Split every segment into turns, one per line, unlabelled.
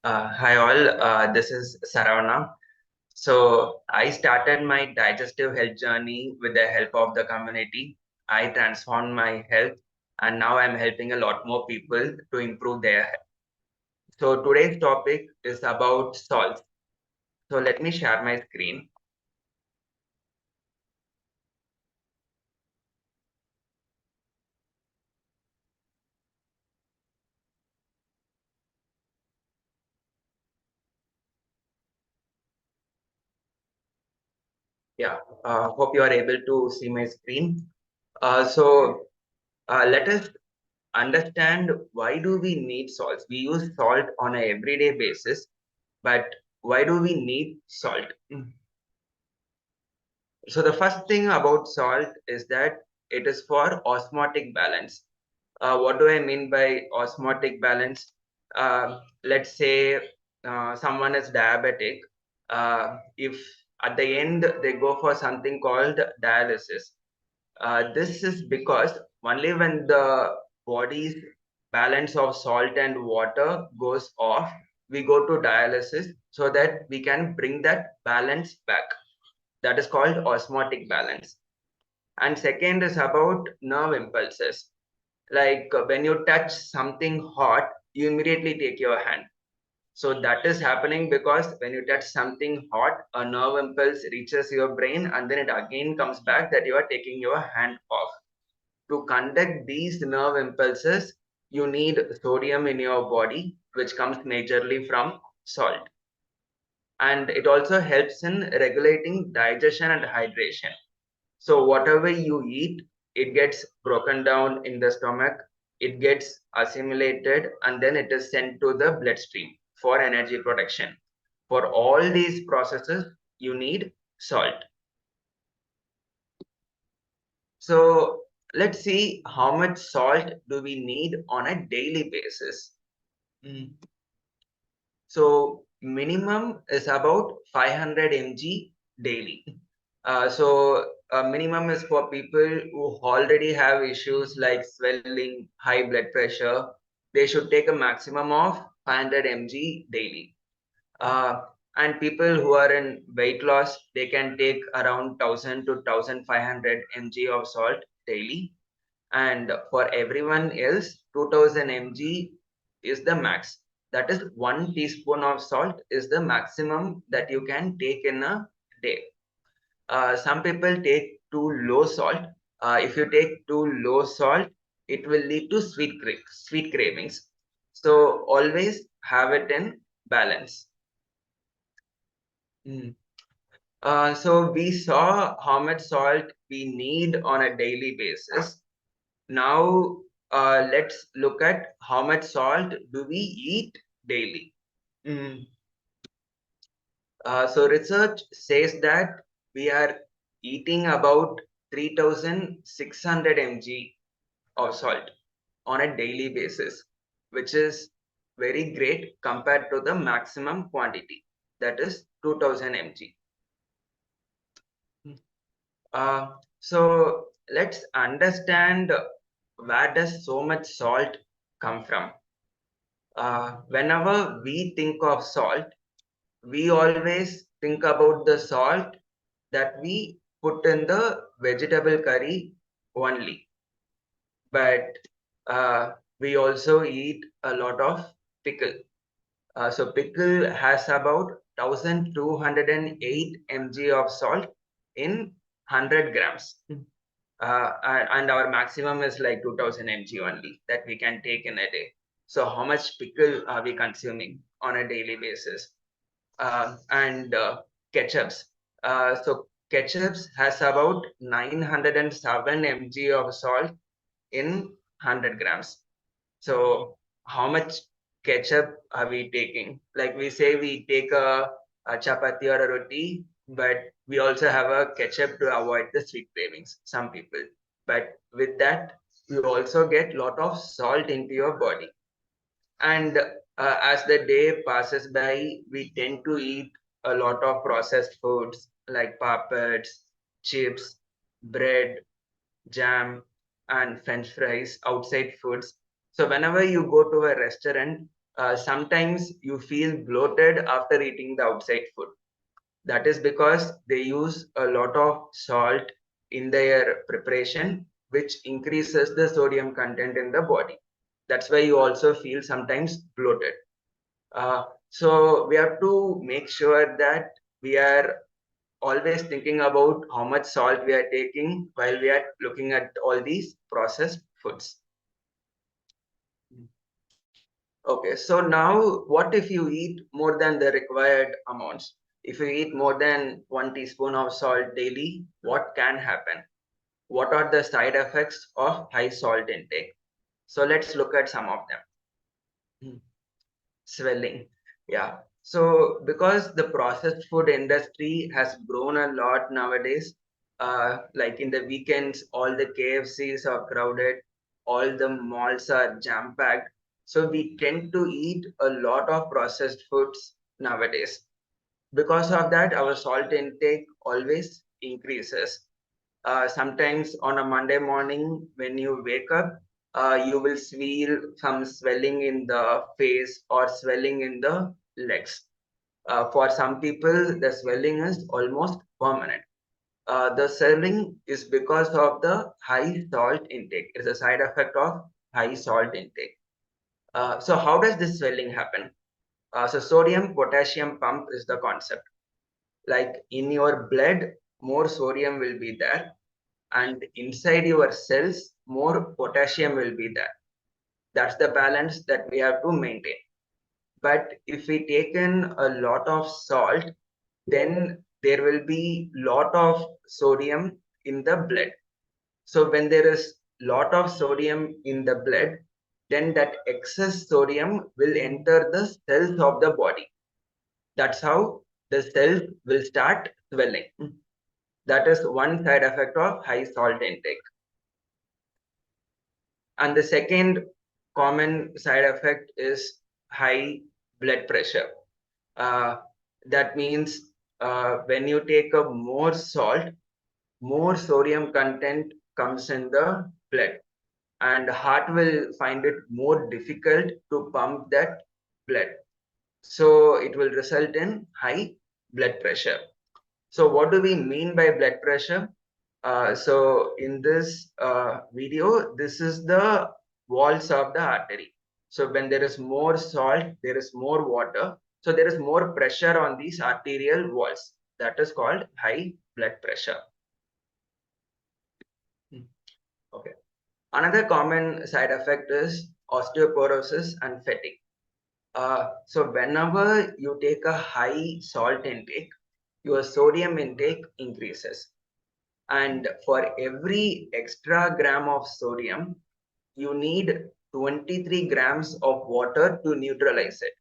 Hi all, this is Saravana. So I started my digestive health journey with the help of the community. I transformed my health and now I'm helping a lot more people to improve their health. So today's topic is about salt. So let me share my screen. Yeah, hope you are able to see my screen. Let us understand why do we need salt. We use salt on a everyday basis, but why do we need salt? So the first thing about salt is that it is for osmotic balance. What do I mean by osmotic balance? Let's say someone is diabetic. If at the end they go for something called dialysis, this is because only when the body's balance of salt and water goes off, we go to dialysis so that we can bring that balance back. That is called osmotic balance. And second is about nerve impulses. Like when you touch something hot, you immediately take your hand. So that is happening because when you touch something hot, a nerve impulse reaches your brain and then it again comes back that you are taking your hand off. To conduct these nerve impulses, you need sodium in your body, which comes majorly from salt. And it also helps in regulating digestion and hydration. So whatever you eat, it gets broken down in the stomach, it gets assimilated, and then it is sent to the bloodstream for energy production. For all these processes, you need salt. So let's see how much salt do we need on a daily basis. Mm. So minimum is about 500 mg daily. Minimum is for people who already have issues like swelling, high blood pressure. They should take a maximum of 500 mg daily. Uh, and people who are in weight loss, they can take around 1000 to 1500 mg of salt daily. And for everyone else, 2000 mg is the max. That is 1 teaspoon of salt is the maximum that you can take in a day. Some people take too low salt. If you take too low salt, it will lead to sweet cravings. So always have it in balance. Mm. So we saw how much salt we need on a daily basis. Now let's look at how much salt do we eat daily. Mm. So research says that we are eating about 3600 mg of salt on a daily basis, which is very great compared to the maximum quantity, that is 2000 mg. So let's understand where does so much salt come from. Whenever we think of salt, we always think about the salt that we put in the vegetable curry only. But we also eat a lot of pickle. So pickle has about 1208 mg of salt in 100 grams. And our maximum is like 2000 mg only that we can take in a day. So how much pickle are we consuming on a daily basis? And ketchups. So ketchups has about 907 mg of salt in 100 grams. So how much ketchup are we taking? Like we say we take a chapati or a roti, but we also have a ketchup to avoid the sweet cravings, some people. But with that, you also get lot of salt into your body. And as the day passes by, we tend to eat a lot of processed foods like papads, chips, bread, jam, and French fries, outside foods. So whenever you go to a restaurant, Sometimes you feel bloated after eating the outside food. That is because they use a lot of salt in their preparation, which increases the sodium content in the body. That's why you also feel sometimes bloated. So we have to make sure that we are always thinking about how much salt we are taking while we are looking at all these processed foods. Okay, so now what if you eat more than the required amounts? If you eat more than 1 teaspoon of salt daily, what can happen? What are the side effects of high salt intake? So let's look at some of them. Swelling. Yeah. So because the processed food industry has grown a lot nowadays, like in the weekends, all the KFCs are crowded, all the malls are jam-packed. So we tend to eat a lot of processed foods nowadays. Because of that, our salt intake always increases. Sometimes on a Monday morning, when you wake up, you will feel some swelling in the face or swelling in the legs. For some people, the swelling is almost permanent. The swelling is because of the high salt intake. It's a side effect of high salt intake. So how does this swelling happen? So sodium potassium pump is the concept. Like in your blood, more sodium will be there, and inside your cells more potassium will be there. That's the balance that we have to maintain. But if we take in a lot of salt, then there will be lot of sodium in the blood. So when there is lot of sodium in the blood, then that excess sodium will enter the cells of the body. That's how the cells will start swelling. That is one side effect of high salt intake. And the second common side effect is high blood pressure. Uh, that means when you take a more salt, more sodium content comes in the blood, and heart will find it more difficult to pump that blood. So it will result in high blood pressure. So what do we mean by blood pressure? So in this video, this is the walls of the artery. So when there is more salt, there is more water. So there is more pressure on these arterial walls. That is called high blood pressure. Okay. Another common side effect is osteoporosis and fatigue. So whenever you take a high salt intake, your sodium intake increases. And for every extra gram of sodium, you need 23 grams of water to neutralize it.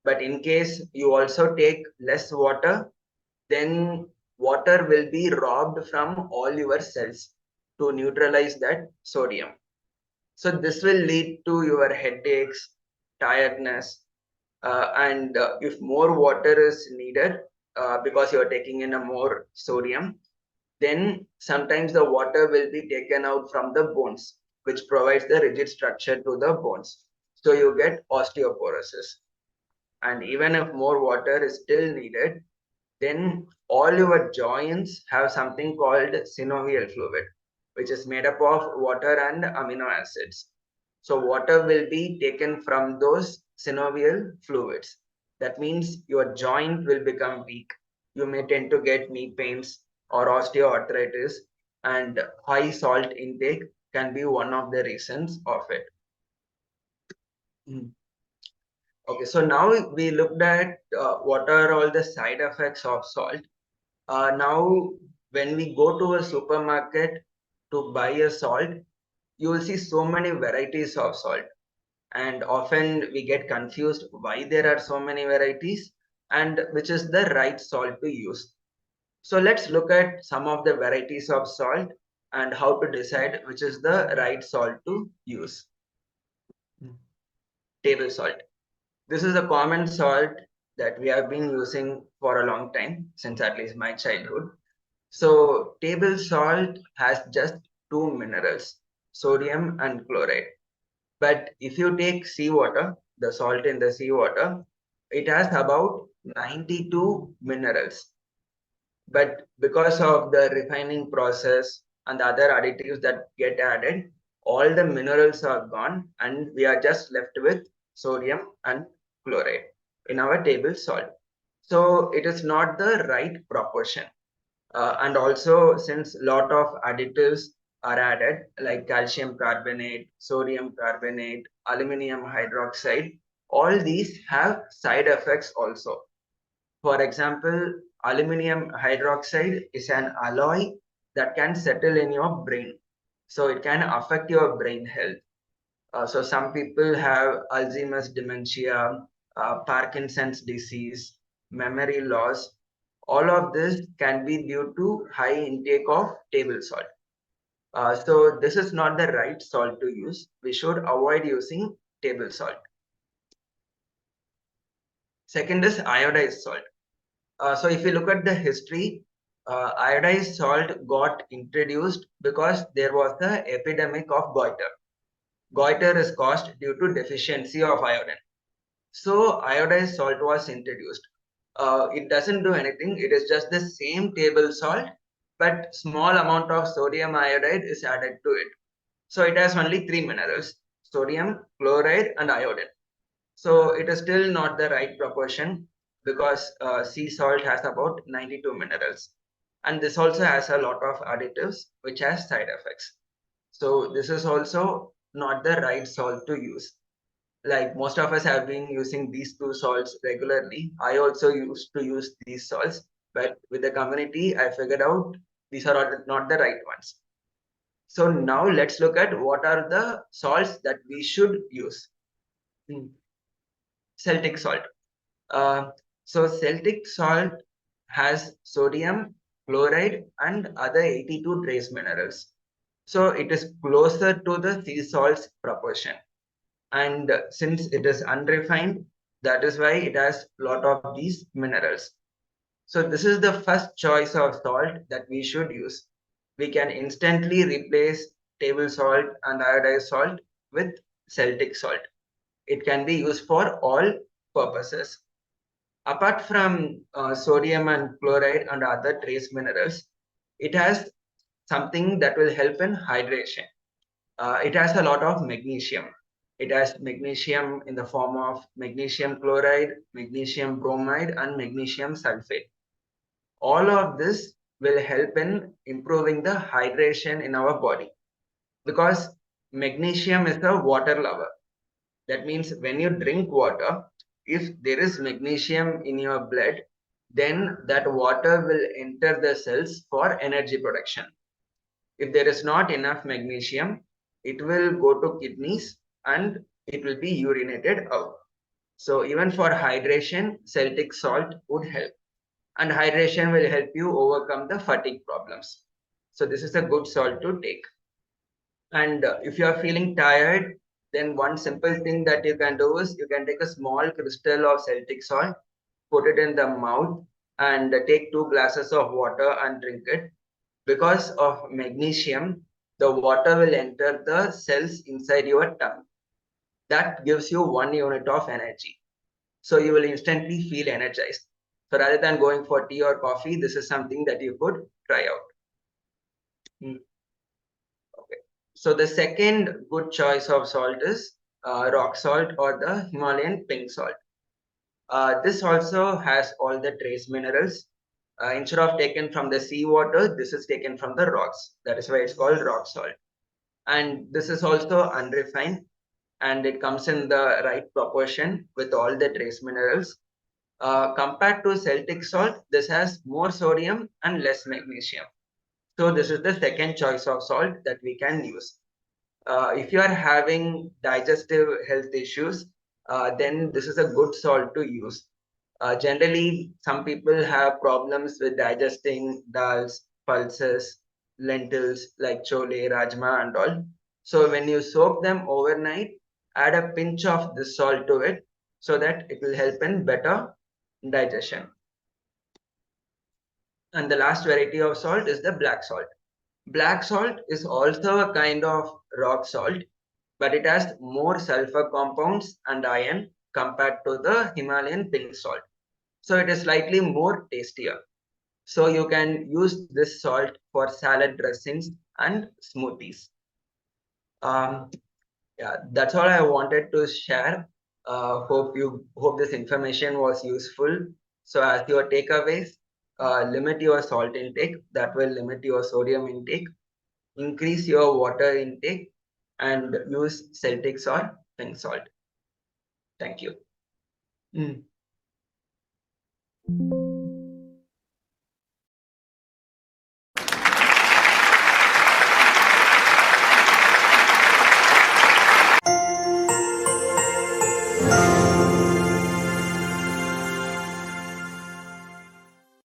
But in case you also take less water, then water will be robbed from all your cells to neutralize that sodium. So this will lead to your headaches, tiredness, and if more water is needed because you are taking in a more sodium, then sometimes the water will be taken out from the bones, which provides the rigid structure to the bones. So you get osteoporosis. And even if more water is still needed, then all your joints have something called synovial fluid, which is made up of water and amino acids. So water will be taken from those synovial fluids. That means your joint will become weak. You may tend to get knee pains or osteoarthritis, and high salt intake can be one of the reasons of it. Okay, so now we looked at what are all the side effects of salt. Now, when we go to a supermarket to buy a salt, you will see so many varieties of salt, and often we get confused why there are so many varieties and which is the right salt to use. So let's look at some of the varieties of salt and how to decide which is the right salt to use. Table salt. This is a common salt that we have been using for a long time, since at least my childhood. So table salt has just two minerals, sodium and chloride. But if you take seawater, the salt in the seawater, it has about 92 minerals. But because of the refining process and the other additives that get added, all the minerals are gone and we are just left with sodium and chloride in our table salt. So it is not the right proportion. And also, since a lot of additives are added, like calcium carbonate, sodium carbonate, aluminum hydroxide, all these have side effects also. For example, aluminum hydroxide is an alloy that can settle in your brain. So it can affect your brain health. So some people have Alzheimer's dementia, Parkinson's disease, memory loss. All of this can be due to high intake of table salt. So this is not the right salt to use. We should avoid using table salt. Second is iodized salt. So if you look at the history, iodized salt got introduced because there was the epidemic of goiter. Goiter is caused due to deficiency of iodine. So iodized salt was introduced. It doesn't do anything. It is just the same table salt, but small amount of sodium iodide is added to it. So it has only three minerals: sodium, chloride, and iodine. So it is still not the right proportion because sea salt has about 92 minerals. And this also has a lot of additives which has side effects. So this is also not the right salt to use. Like most of us have been using these two salts regularly. I also used to use these salts, but with the community, I figured out these are not the right ones. So now let's look at what are the salts that we should use. Celtic salt. Uh, so Celtic salt has sodium, chloride, and other 82 trace minerals. So it is closer to the sea salt's proportion. And since it is unrefined, that is why it has a lot of these minerals. So this is the first choice of salt that we should use. We can instantly replace table salt and iodized salt with Celtic salt. It can be used for all purposes. Apart from sodium and chloride and other trace minerals, it has something that will help in hydration. It has a lot of magnesium. It has magnesium in the form of magnesium chloride, magnesium bromide, and magnesium sulfate. All of this will help in improving the hydration in our body because magnesium is a water lover. That means when you drink water, if there is magnesium in your blood, then that water will enter the cells for energy production. If there is not enough magnesium, it will go to kidneys and it will be urinated out. So even for hydration, Celtic salt would help. And hydration will help you overcome the fatigue problems. So this is a good salt to take. And if you are feeling tired, then one simple thing that you can do is you can take a small crystal of Celtic salt, put it in the mouth, and take 2 glasses of water and drink it. Because of magnesium, the water will enter the cells inside your tongue. That gives you 1 unit of energy. So you will instantly feel energized. So rather than going for tea or coffee, this is something that you could try out. Okay. So the second good choice of salt is rock salt or the Himalayan pink salt. This also has all the trace minerals. Instead of taken from the seawater, this is taken from the rocks. That is why it's called rock salt. And this is also unrefined and it comes in the right proportion with all the trace minerals. Compared to Celtic salt, this has more sodium and less magnesium. So this is the second choice of salt that we can use. If you are having digestive health issues, then this is a good salt to use. Generally, some people have problems with digesting dals, pulses, lentils like chole, rajma, and all. So when you soak them overnight, add a pinch of this salt to it so that it will help in better digestion. And the last variety of salt is the black salt. Black salt is also a kind of rock salt, but it has more sulfur compounds and iron compared to the Himalayan pink salt. So it is slightly more tastier. So you can use this salt for salad dressings and smoothies. Um, yeah, that's all I wanted to share. Hope this information was useful. So as your takeaways, limit your salt intake. That will limit your sodium intake. Increase your water intake and use Celtic or pink salt. Thank you. Mm.